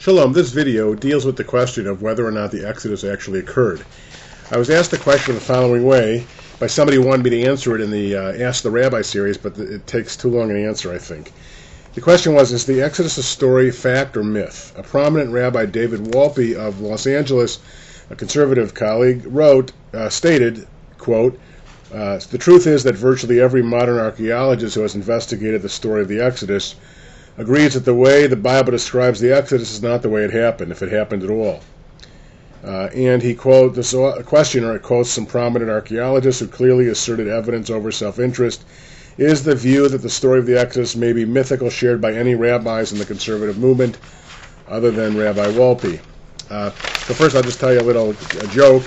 Shalom, this video deals with the question of whether or not the Exodus actually occurred. I was asked the question the following way by somebody who wanted me to answer it in the Ask the Rabbi series, but it takes too long an answer, I think. The question was, is the Exodus a story, fact, or myth? A prominent rabbi, David Wolpe of Los Angeles, a conservative colleague, stated, quote, the truth is that virtually every modern archaeologist who has investigated the story of the Exodus agrees that the way the Bible describes the Exodus is not the way it happened, if it happened at all. And he quotes some prominent archaeologists who clearly asserted evidence over self-interest. Is the view that the story of the Exodus may be mythical shared by any rabbis in the conservative movement other than Rabbi Wolpe? So first I'll just tell you a joke.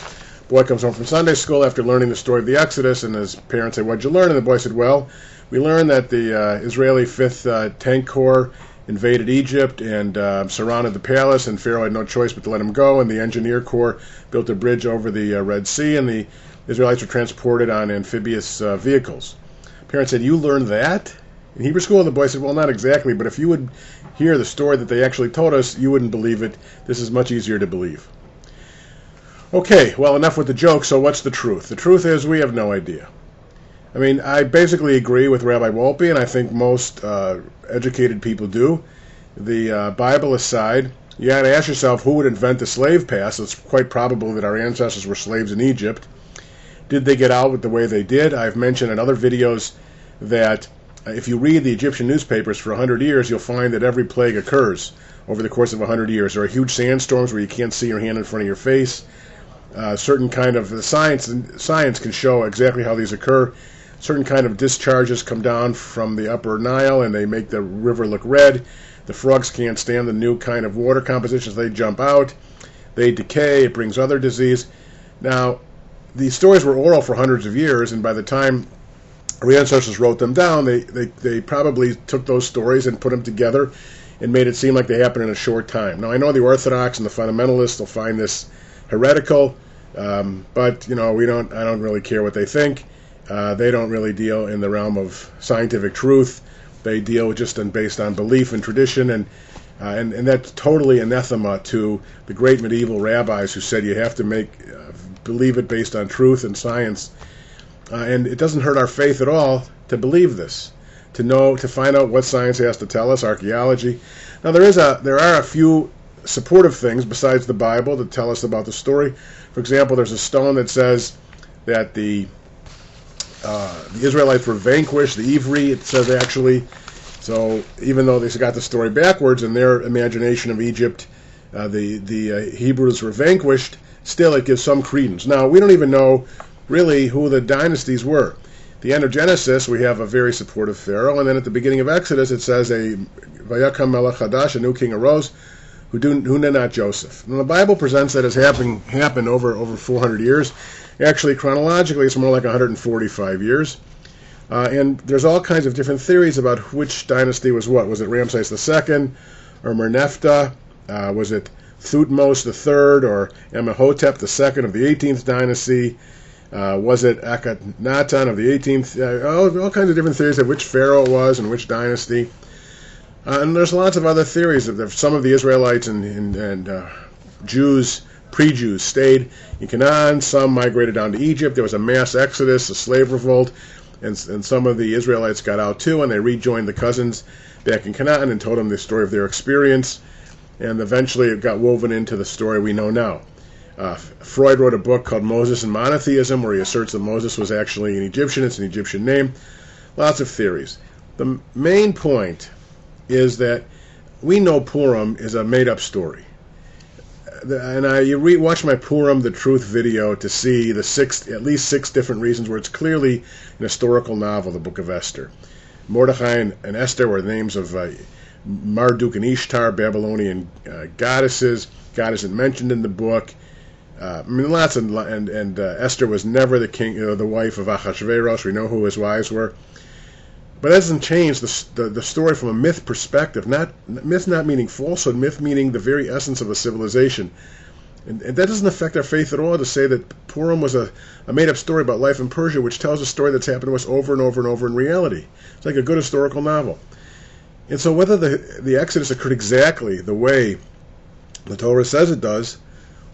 Boy comes home from Sunday school after learning the story of the Exodus, and his parents say, "What'd you learn?" And the boy said, "Well, we learned that the Israeli 5th Tank Corps invaded Egypt and surrounded the palace, and Pharaoh had no choice but to let him go, and the Engineer Corps built a bridge over the Red Sea, and the Israelites were transported on amphibious vehicles." Parents said, "You learned that?" In Hebrew school, the boy said, "Well, not exactly, but if you would hear the story that they actually told us, you wouldn't believe it. This is much easier to believe." Okay, well, enough with the joke, so what's the truth? The truth is we have no idea. I mean, I basically agree with Rabbi Wolpe, and I think most educated people do. The Bible aside, you got to ask yourself, who would invent the slave pass? It's quite probable that our ancestors were slaves in Egypt. Did they get out with the way they did? I've mentioned in other videos that if you read the Egyptian newspapers for 100 years, you'll find that every plague occurs over the course of 100 years. There are huge sandstorms where you can't see your hand in front of your face. Certain kind of science can show exactly how these occur. Certain kind of discharges come down from the upper Nile and they make the river look red. The frogs can't stand the new kind of water compositions. They jump out. They decay. It brings other disease. Now, these stories were oral for hundreds of years, and by the time our ancestors wrote them down, they probably took those stories and put them together and made it seem like they happened in a short time. Now, I know the Orthodox and the fundamentalists will find this heretical, but I don't really care what they think. They don't really deal in the realm of scientific truth. They deal just based on belief and tradition, and that's totally anathema to the great medieval rabbis who said you have to believe it based on truth and science. And it doesn't hurt our faith at all to believe this, to find out what science has to tell us, archaeology. Now there are a few supportive things besides the Bible that tell us about the story. For example, there's a stone that says that the Israelites were vanquished, the Ivri, it says actually. So even though they got the story backwards in their imagination of Egypt, the Hebrews were vanquished, still it gives some credence. Now, we don't even know really who the dynasties were. At the end of Genesis, we have a very supportive Pharaoh, and then at the beginning of Exodus, it says Vayakam melech hadash, a new king arose, who knew not Joseph. Now, the Bible presents that as happened over 400 years. Actually, chronologically, it's more like 145 years. And there's all kinds of different theories about which dynasty was what. Was it Ramses II or Merneptah? Was it Thutmose III or Amenhotep II of the 18th dynasty? Was it Akhenaten of the 18th? All kinds of different theories of which pharaoh it was and which dynasty. And there's lots of other theories of some of the Israelites and Jews, pre-Jews, stayed in Canaan. Some migrated down to Egypt. There was a mass exodus, a slave revolt, and some of the Israelites got out too, and they rejoined the cousins back in Canaan and told them the story of their experience. And eventually it got woven into the story we know now. Freud wrote a book called Moses and Monotheism, where he asserts that Moses was actually an Egyptian. It's an Egyptian name. Lots of theories. The main point is that we know Purim is a made-up story. And you watch my Purim the Truth video to see at least six different reasons where it's clearly an historical novel, the Book of Esther. Mordechai and Esther were the names of Marduk and Ishtar, Babylonian goddesses. God isn't mentioned in the book. Esther was never the wife of Ahasuerus. We know who his wives were. But that doesn't change the story from a myth perspective. Myth not meaning falsehood, myth meaning the very essence of a civilization. And that doesn't affect our faith at all to say that Purim was a made-up story about life in Persia, which tells a story that's happened to us over and over and over in reality. It's like a good historical novel. And so whether the Exodus occurred exactly the way the Torah says it does,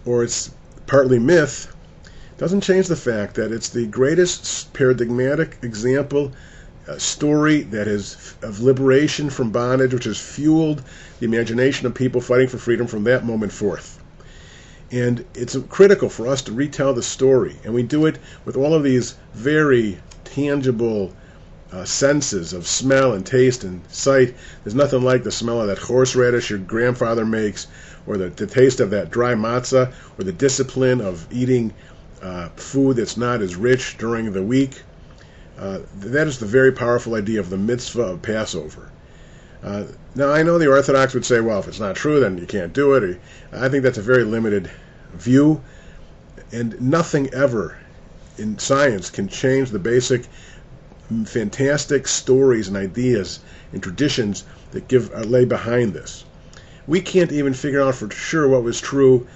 or it's partly myth, doesn't change the fact that it's the greatest paradigmatic example, story that is of liberation from bondage, which has fueled the imagination of people fighting for freedom from that moment forth. And it's critical for us to retell the story, and we do it with all of these very tangible senses of smell and taste and sight. There's nothing like the smell of that horseradish your grandfather makes, or the taste of that dry matzah, or the discipline of eating food that's not as rich during the week. That is the very powerful idea of the mitzvah of Passover. Now, I know the Orthodox would say, well, if it's not true, then you can't do it. I think that's a very limited view, and nothing ever in science can change the basic fantastic stories and ideas and traditions that lay behind this. We can't even figure out for sure what was true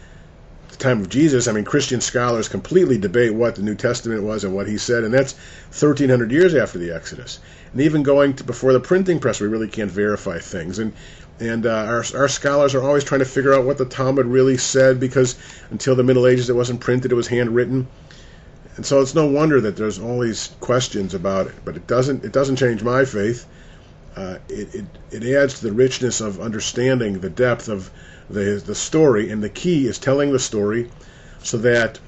at the time of Jesus. I mean, Christian scholars completely debate what the New Testament was and what he said, and that's 1,300 years after the Exodus. And even going to before the printing press, we really can't verify things. And our scholars are always trying to figure out what the Talmud really said, because until the Middle Ages it wasn't printed, it was handwritten. And so it's no wonder that there's all these questions about it. But it doesn't change my faith. It adds to the richness of understanding the depth of the story, and the key is telling the story so that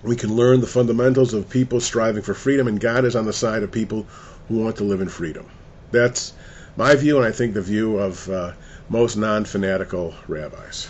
we can learn the fundamentals of people striving for freedom, and God is on the side of people who want to live in freedom. That's my view, and I think the view of most non-fanatical rabbis.